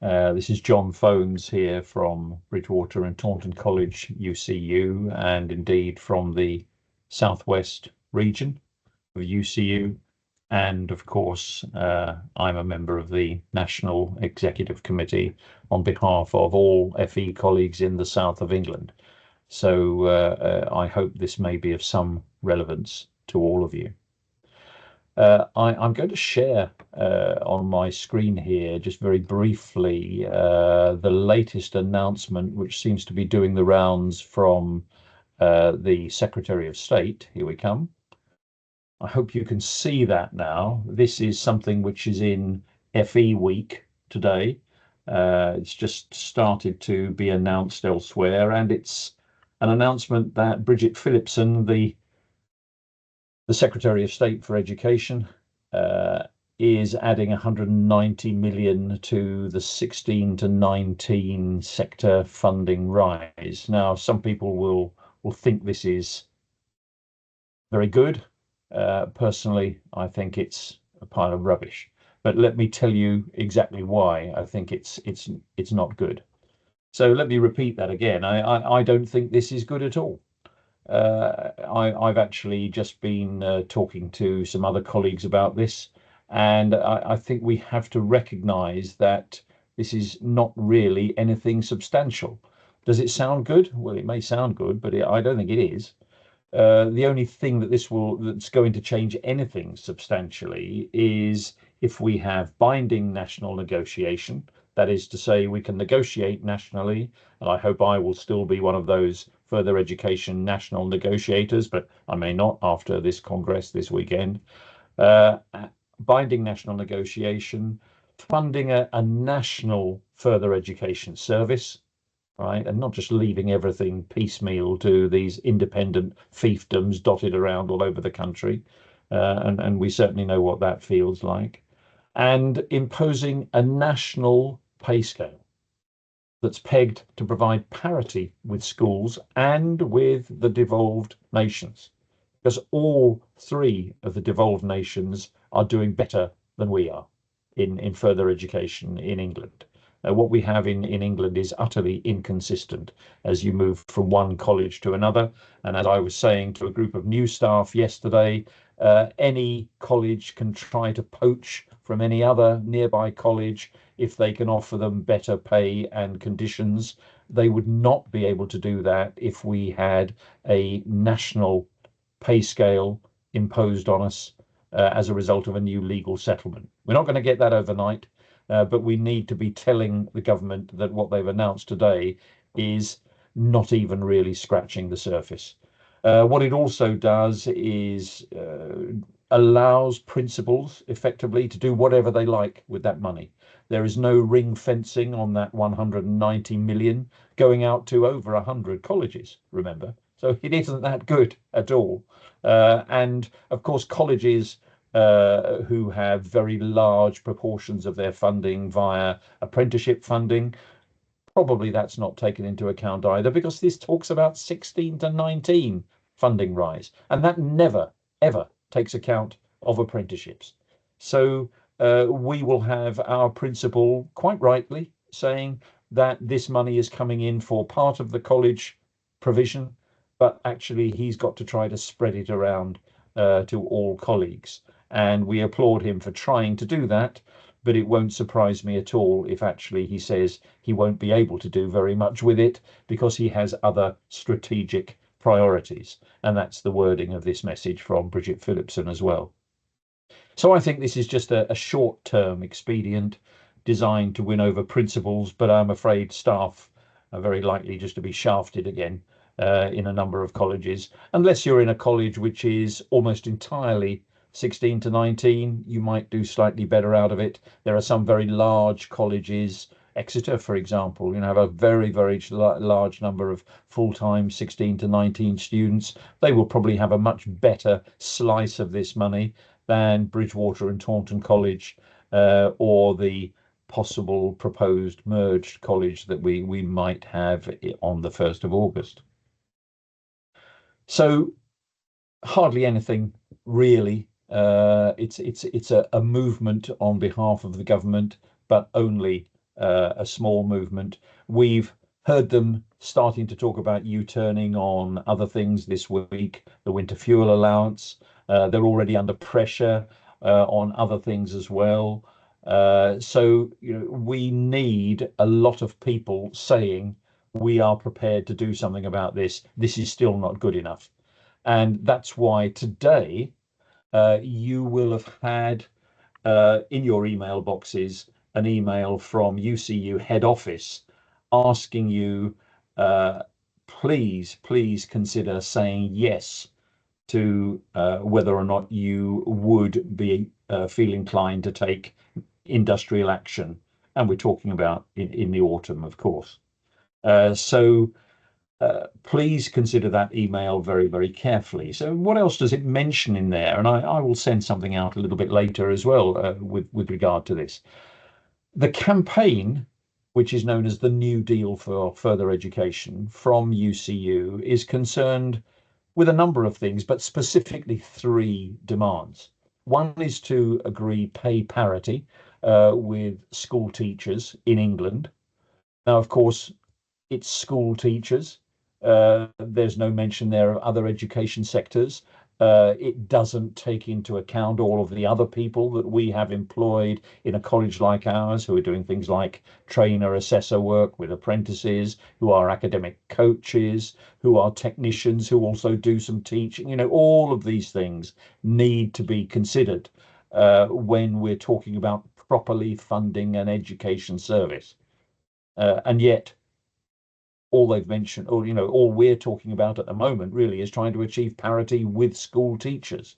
This is John Fones here from Bridgwater and Taunton College, UCU, and indeed from the Southwest region of UCU. And of course, I'm a member of the National Executive Committee on behalf of all FE colleagues in the south of England. So I hope this may be of some relevance to all of you. I'm going to share on my screen here, just very briefly, the latest announcement, which seems to be doing the rounds from the Secretary of State. Here we come. I hope you can see that now. This is something which is in FE week today. It's just started to be announced elsewhere, and it's an announcement that Bridget Phillipson, the Secretary of State for Education, is adding 190 million to the 16 to 19 sector funding rise. Now, some people will think this is very good. Personally, I think it's a pile of rubbish. But let me tell you exactly why I think it's not good. So let me repeat that again. I don't think this is good at all. I've actually just been talking to some other colleagues about this, and I think we have to recognise that this is not really anything substantial. Does it sound good? Well, it may sound good, but I don't think it is. The only thing that's going to change anything substantially is if we have binding national negotiation. That is to say, we can negotiate nationally, and I hope I will still be one of those further education national negotiators, but I may not after this Congress this weekend. Uh, Binding national negotiation, funding a national further education service, right? And not just leaving everything piecemeal to these independent fiefdoms dotted around all over the country. And we certainly know what that feels like. And imposing a national pay scale that's pegged to provide parity with schools and with the devolved nations, because all three of the devolved nations are doing better than we are in further education in England. What we have in England is utterly inconsistent as you move from one college to another. And as I was saying to a group of new staff yesterday, any college can try to poach from any other nearby college if they can offer them better pay and conditions. They would not be able to do that if we had a national pay scale imposed on us as a result of a new legal settlement. We're not going to get that overnight, but we need to be telling the government that what they've announced today is not even really scratching the surface. What it also does is allows principals effectively to do whatever they like with that money. There is no ring fencing on that 190 million going out to over 100 colleges, remember. So it isn't that good at all. And of course, colleges who have very large proportions of their funding via apprenticeship funding, probably that's not taken into account either, because this talks about 16 to 19 funding rise, and that never, ever takes account of apprenticeships. So we will have our principal quite rightly saying that this money is coming in for part of the college provision, but actually he's got to try to spread it around to all colleagues. And we applaud him for trying to do that, but it won't surprise me at all if actually he says he won't be able to do very much with it because he has other strategic priorities. And that's the wording of this message from Bridget Phillipson as well. So I think this is just a short-term expedient designed to win over principals, but I'm afraid staff are very likely just to be shafted again in a number of colleges. Unless you're in a college which is almost entirely 16 to 19, you might do slightly better out of it. There are some very large colleges, Exeter, for example, have a very, very large number of full-time 16 to 19 students. They will probably have a much better slice of this money than Bridgwater and Taunton College or the possible proposed merged college that we might have on the 1st of August. So hardly anything really. It's a movement on behalf of the government, but only a small movement. We've heard them starting to talk about U-turning on other things this week, the winter fuel allowance. They're already under pressure on other things as well. So we need a lot of people saying we are prepared to do something about this. This is still not good enough. And that's why today you will have had in your email boxes an email from UCU head office asking you, please consider saying yes to whether or not you would be feel inclined to take industrial action. And we're talking about in the autumn, of course. So please consider that email very carefully. So what else does it mention in there? And I will send something out a little bit later as well with regard to this. The campaign, which is known as the New Deal for Further Education from UCU, is concerned with a number of things, but specifically three demands. One is to agree pay parity with school teachers in England. Now, of course, it's school teachers. There's no mention there of other education sectors. It doesn't take into account all of the other people that we have employed in a college like ours who are doing things like trainer assessor work with apprentices, who are academic coaches, who are technicians, who also do some teaching. All of these things need to be considered when we're talking about properly funding an education service. And yet, all they've mentioned, or all we're talking about at the moment really is trying to achieve parity with school teachers,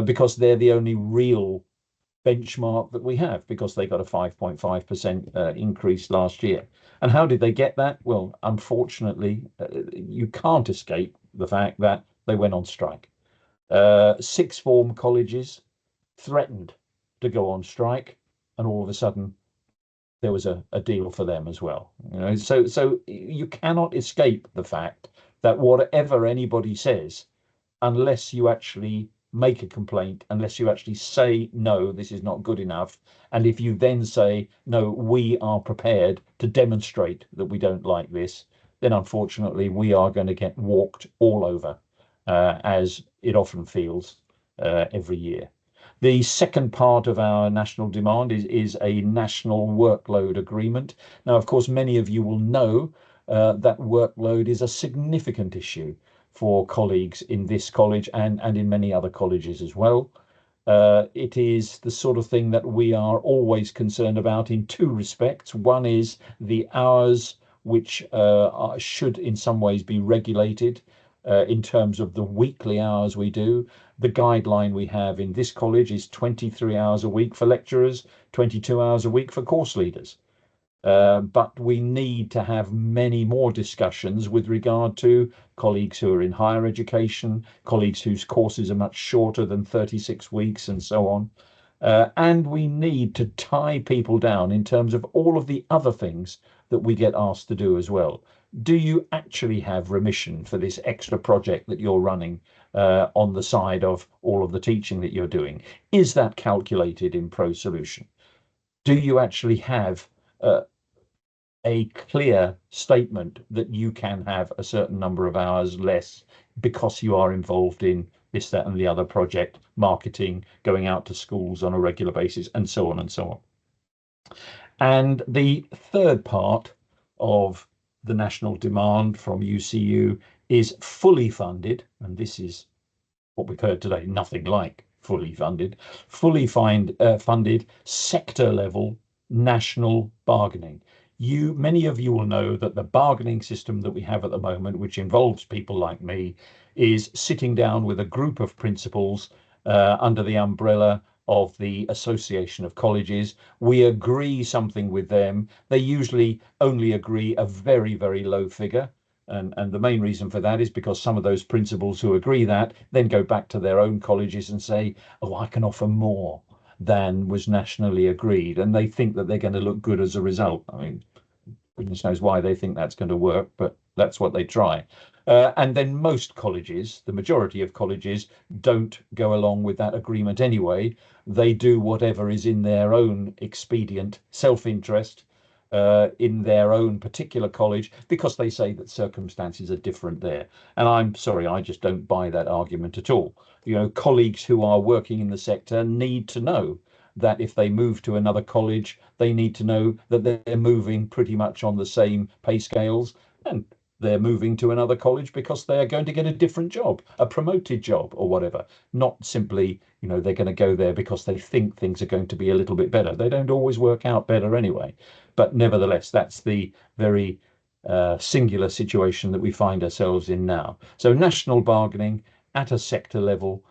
because they're the only real benchmark that we have, because they got a 5.5% increase last year. And how did they get that? Well, unfortunately, you can't escape the fact that they went on strike. Sixth form colleges threatened to go on strike, and all of a sudden there was a deal for them as well. So you cannot escape the fact that whatever anybody says, unless you actually make a complaint, unless you actually say, no, this is not good enough, and if you then say, no, we are prepared to demonstrate that we don't like this, then unfortunately we are going to get walked all over, as it often feels every year. The second part of our national demand is a national workload agreement. Now, of course, many of you will know that workload is a significant issue for colleagues in this college and in many other colleges as well. It is the sort of thing that we are always concerned about in two respects. One is the hours, which should in some ways be regulated in terms of the weekly hours we do. The guideline we have in this college is 23 hours a week for lecturers, 22 hours a week for course leaders. But we need to have many more discussions with regard to colleagues who are in higher education, colleagues whose courses are much shorter than 36 weeks and so on. And we need to tie people down in terms of all of the other things that we get asked to do as well. Do you actually have remission for this extra project that you're running on the side of all of the teaching that you're doing? Is that calculated in ProSolution? Do you actually have a clear statement that you can have a certain number of hours less because you are involved in this, that, and the other project, marketing, going out to schools on a regular basis, and so on and so on? And the third part of the national demand from UCU is fully funded, and this is what we've heard today, nothing like fully funded, funded sector level national bargaining. Many of you will know that the bargaining system that we have at the moment, which involves people like me, is sitting down with a group of principals under the umbrella of the Association of Colleges. We agree something with them. They usually only agree a very low figure. And the main reason for that is because some of those principals who agree that then go back to their own colleges and say, oh, I can offer more than was nationally agreed. And they think that they're going to look good as a result. I mean, goodness knows why they think that's going to work, but that's what they try. And then most colleges, the majority of colleges, don't go along with that agreement anyway. They do whatever is in their own expedient self-interest. in their own particular college because they say that circumstances are different there. And I'm sorry, I just don't buy that argument at all. You know, colleagues who are working in the sector need to know that if they move to another college, they need to know that they're moving pretty much on the same pay scales, and they're moving to another college because they are going to get a different job, a promoted job or whatever. Not simply, you know, they're going to go there because they think things are going to be a little bit better. They don't always work out better anyway. But nevertheless, that's the very singular situation that we find ourselves in now. So national bargaining at a sector level,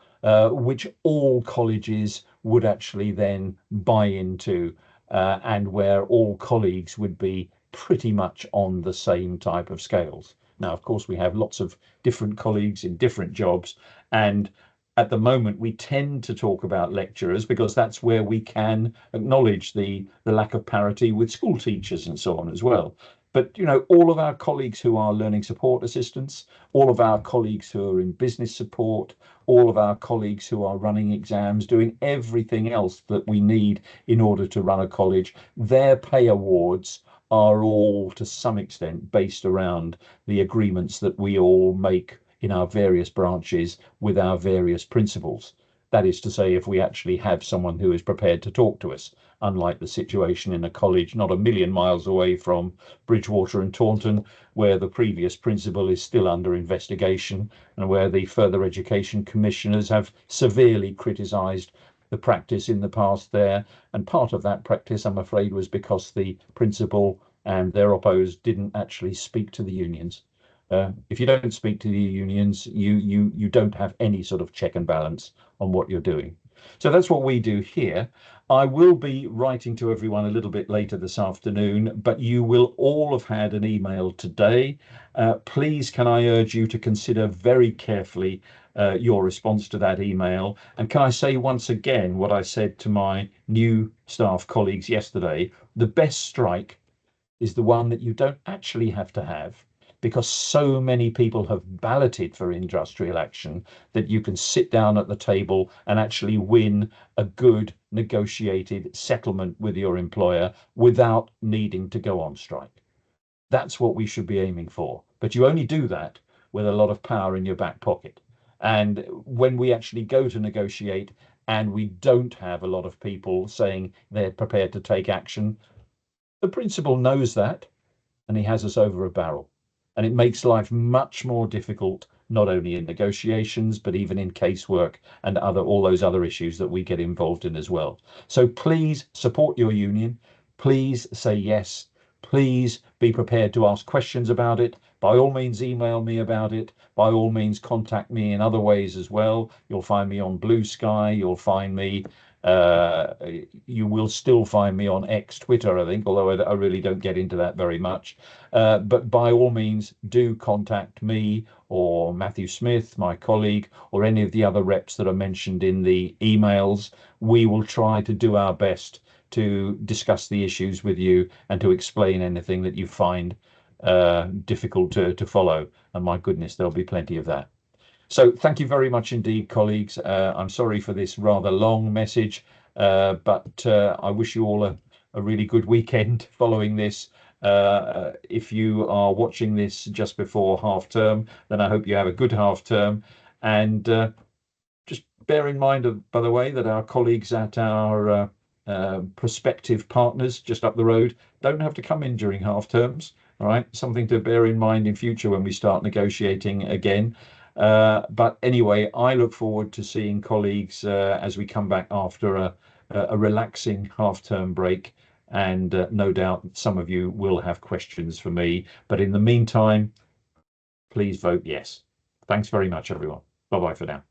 which all colleges would actually then buy into, and where all colleagues would be pretty much on the same type of scales. Now, of course, we have lots of different colleagues in different jobs, and at the moment we tend to talk about lecturers because that's where we can acknowledge the lack of parity with school teachers and so on as well. But you know, all of our colleagues who are learning support assistants, all of our colleagues who are in business support, all of our colleagues who are running exams, doing everything else that we need in order to run a college, their pay awards are all to some extent based around the agreements that we all make in our various branches with our various principals. That is to say, if we actually have someone who is prepared to talk to us, unlike the situation in a college not a million miles away from Bridgwater and Taunton, where the previous principal is still under investigation and where the Further Education Commissioners have severely criticised the practice in the past there. And part of that practice, I'm afraid, was because the principal and their oppos didn't actually speak to the unions. If you don't speak to the unions, you don't have any sort of check and balance on what you're doing. So that's what we do here. I will be writing to everyone a little bit later this afternoon, but you will all have had an email today. Please, can I urge you to consider very carefully your response to that email? And can I say once again what I said to my new staff colleagues yesterday? The best strike is the one that you don't actually have to have, because so many people have balloted for industrial action that you can sit down at the table and actually win a good negotiated settlement with your employer without needing to go on strike. That's what we should be aiming for. But you only do that with a lot of power in your back pocket. And when we actually go to negotiate and we don't have a lot of people saying they're prepared to take action, the principal knows that, and he has us over a barrel. And it makes life much more difficult, not only in negotiations, but even in casework and all those other issues that we get involved in as well. So please support your union. Please say yes. Please be prepared to ask questions about it. By all means, email me about it. By all means, contact me in other ways as well. You'll find me on Blue Sky. You'll find me you will still find me on X, Twitter, I think, although I really don't get into that very much. But by all means, do contact me or Matthew Smith, my colleague, or any of the other reps that are mentioned in the emails. We will try to do our best to discuss the issues with you and to explain anything that you find difficult to follow. And my goodness, there'll be plenty of that. So thank you very much indeed, colleagues. I'm sorry for this rather long message, but I wish you all a really good weekend following this. If you are watching this just before half term, then I hope you have a good half term. And just bear in mind, by the way, that our colleagues at our prospective partners just up the road don't have to come in during half terms. All right, something to bear in mind in future when we start negotiating again. But anyway, I look forward to seeing colleagues as we come back after a relaxing half-term break, and no doubt some of you will have questions for me. But in the meantime, please vote yes. Thanks very much, everyone. Bye-bye for now.